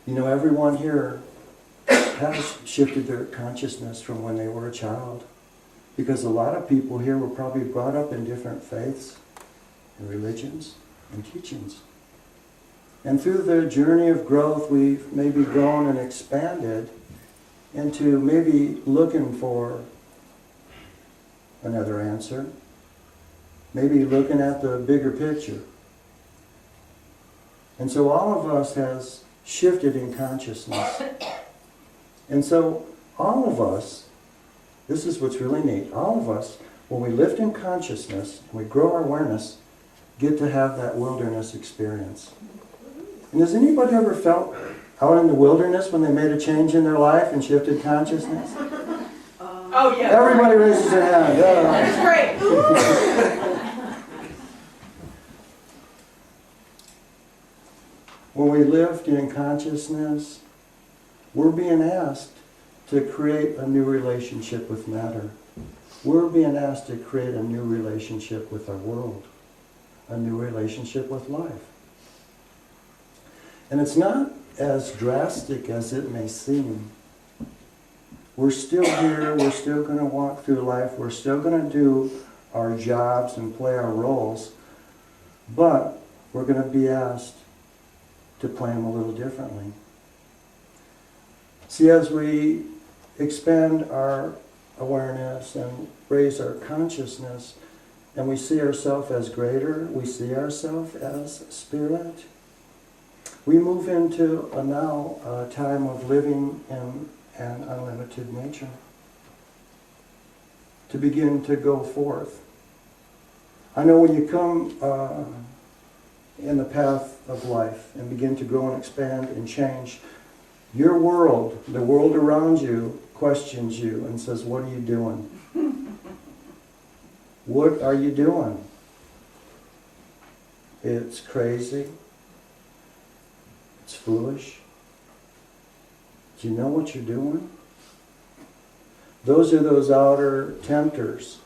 You know, everyone here has shifted their consciousness from when they were a child. Because a lot of people here were probably brought up in different faiths and religions and teachings. And through the journey of growth, we've maybe grown and expanded into maybe looking for another answer. Maybe looking at the bigger picture. And so all of us has shifted in consciousness. And so all of us, this is what's really neat, all of us, when we lift in consciousness, we grow our awareness, get to have that wilderness experience. And has anybody ever felt out in the wilderness when they made a change in their life and shifted consciousness? Oh, yeah. Everybody raises their hand. Yeah. That's great. When we lift in consciousness, we're being asked to create a new relationship with matter. We're being asked to create a new relationship with our world, a new relationship with life. And it's not as drastic as it may seem. We're still here, we're still going to walk through life, we're still going to do our jobs and play our roles, but we're going to be asked to play them a little differently. See, as we expand our awareness and raise our consciousness, and we see ourselves as greater, we see ourselves as spirit, we move into a time of living in an unlimited nature. To begin to go forth. I know when you come in the path of life and begin to grow and expand and change, your world, the world around you, questions you and says, what are you doing? What are you doing? It's crazy. It's foolish. Do you know what you're doing? Those are those outer tempters.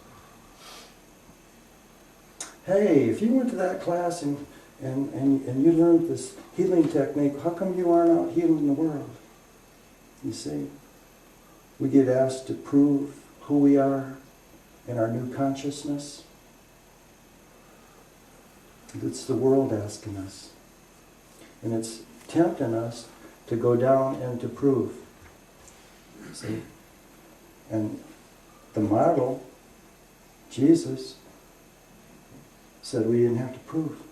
Hey, if you went to that class and you learned this healing technique, how come you aren't out healing the world? You see, we get asked to prove who we are in our new consciousness. It's the world asking us. And it's tempting us to go down and to prove. See? And the model, Jesus, said we didn't have to prove.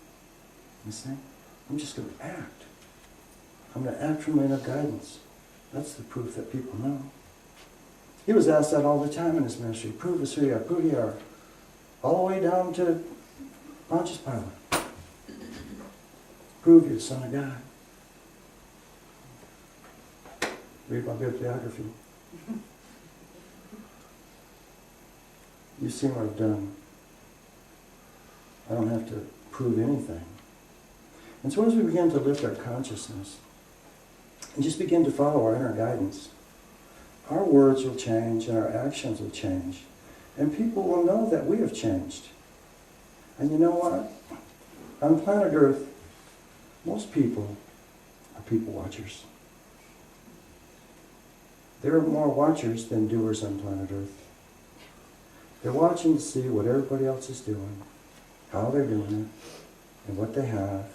You see? I'm just going to act. I'm going to act from my inner guidance. That's the proof that people know. He was asked that all the time in his ministry. Prove us who you are. Prove who you are. All the way down to Pontius Pilate. Prove you're the Son of God. Read my bibliography. You see what I've done. I don't have to prove anything. And so as we begin to lift our consciousness and just begin to follow our inner guidance, our words will change and our actions will change. And people will know that we have changed. And you know what? On planet Earth, most people are people watchers. There are more watchers than doers on planet Earth. They're watching to see what everybody else is doing, how they're doing it, and what they have.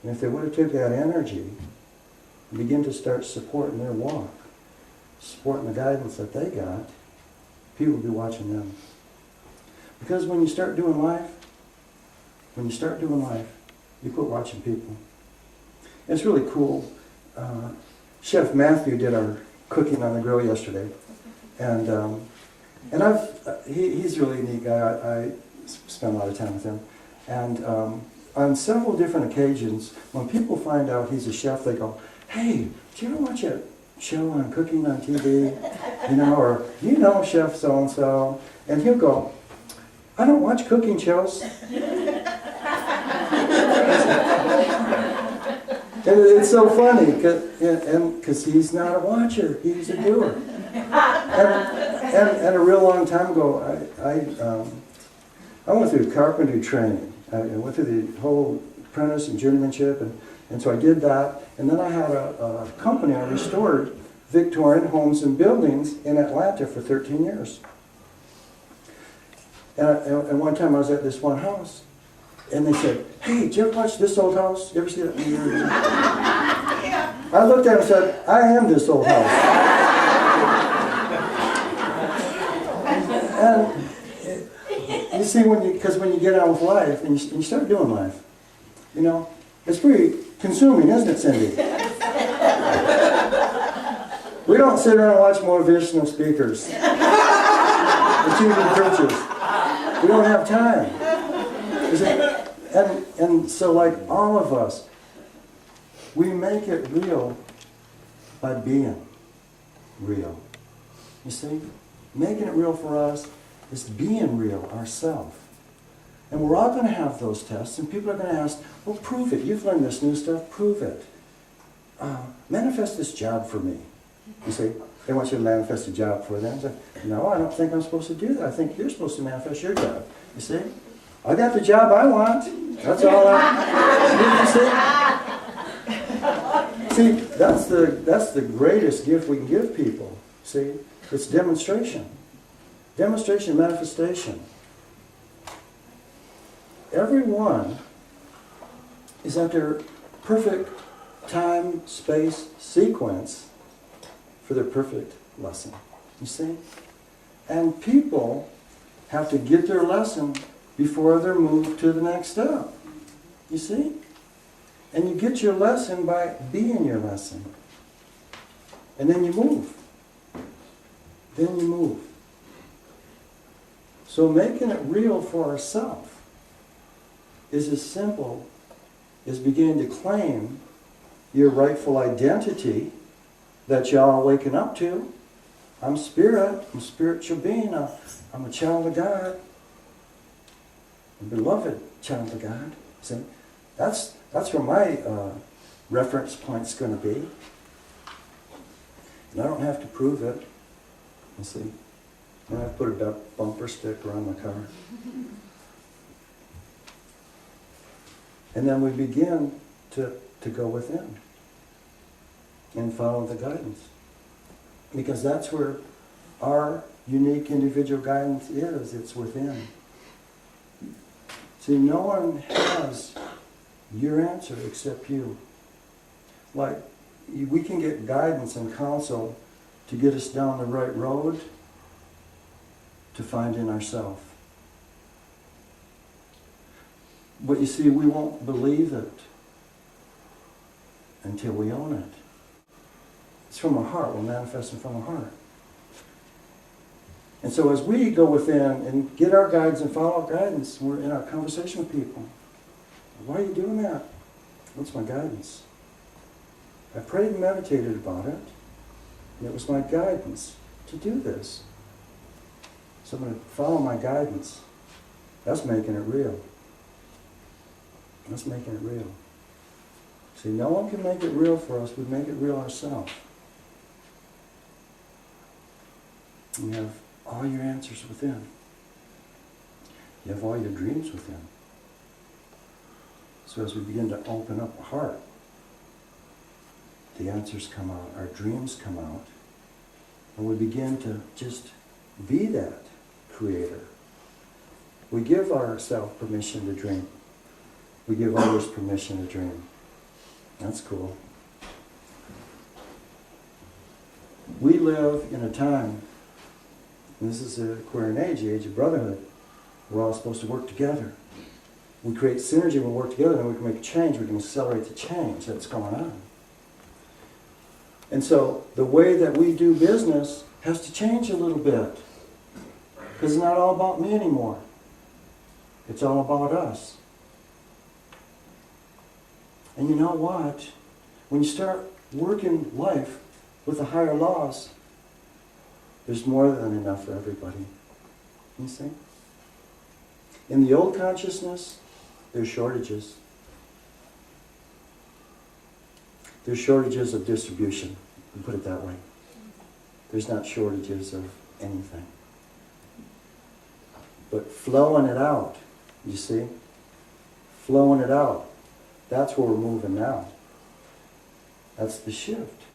And if they would have took that energy and begin to start supporting their walk, supporting the guidance that they got, people will be watching them. Because when you start doing life, you quit watching people. It's really cool. Chef Matthew did our cooking on the grill yesterday, and he's a really neat guy. I spent a lot of time with him, and on several different occasions, when people find out he's a chef, they go, "Hey, do you ever watch a show on cooking on TV? Or you know Chef so and so?" And he'll go, "I don't watch cooking shows." And it's so funny, because he's not a watcher, he's a doer. And a real long time ago, I went through carpentry training. I went through the whole apprentice and journeymanship, And so I did that, and then I had a company. I restored Victorian homes and buildings in Atlanta for 13 years. And one time I was at this one house, and they said, "Hey, did you ever watch This Old House? You ever see that movie?" I looked at him and said, "I am this old house." And you see, because when you get on with life, and you start doing life, you know, it's pretty consuming, isn't it, Cindy? We don't sit around and watch motivational speakers. The TV preachers. We don't have time. And so like all of us, we make it real by being real. You see? Making it real for us is being real ourselves. And we're all going to have those tests, and people are going to ask, well, prove it. You've learned this new stuff, prove it. Manifest this job for me. You see? They want you to manifest a job for them. Say, no, I don't think I'm supposed to do that. I think you're supposed to manifest your job. You see? I got the job I want. That's all you see? See, that's the greatest gift we can give people. See? It's demonstration. Demonstration, manifestation. Everyone is at their perfect time, space, sequence for their perfect lesson. You see? And people have to get their lesson before they're moved to the next step. You see? And you get your lesson by being your lesson. And then you move. Then you move. So making it real for ourselves is as simple as beginning to claim your rightful identity that y'all are waking up to. I'm spirit. I'm a spiritual being. I'm a child of God. A beloved child of God. See? That's where my reference point's going to be. And I don't have to prove it. You see? I don't have to put a bumper sticker on my car. And then we begin to go within and follow the guidance. Because that's where our unique individual guidance is. It's within. See, no one has your answer except you. Like, we can get guidance and counsel to get us down the right road to find in ourselves. But you see, we won't believe it until we own it. It's from our heart. We're manifesting from our heart. And so as we go within and get our guidance and follow our guidance, we're in our conversation with people. Why are you doing that? What's my guidance? I prayed and meditated about it, and it was my guidance to do this. So I'm going to follow my guidance. That's making it real. That's making it real. See, no one can make it real for us. We make it real ourselves. You have all your answers within. You have all your dreams within. So as we begin to open up our heart, the answers come out, our dreams come out, and we begin to just be that creator. We give ourselves permission to dream. We give others permission to dream. That's cool. We live in a time, and this is the Quarianagh age of brotherhood. We're all supposed to work together. We create synergy when we work together, and we can make a change. We can accelerate the change that's going on. And so the way that we do business has to change a little bit. Because it's not all about me anymore. It's all about us. And you know what? When you start working life with the higher laws, there's more than enough for everybody. You see? In the old consciousness, there's shortages. There's shortages of distribution, we put it that way. There's not shortages of anything. But flowing it out, you see? Flowing it out. That's where we're moving now. That's the shift.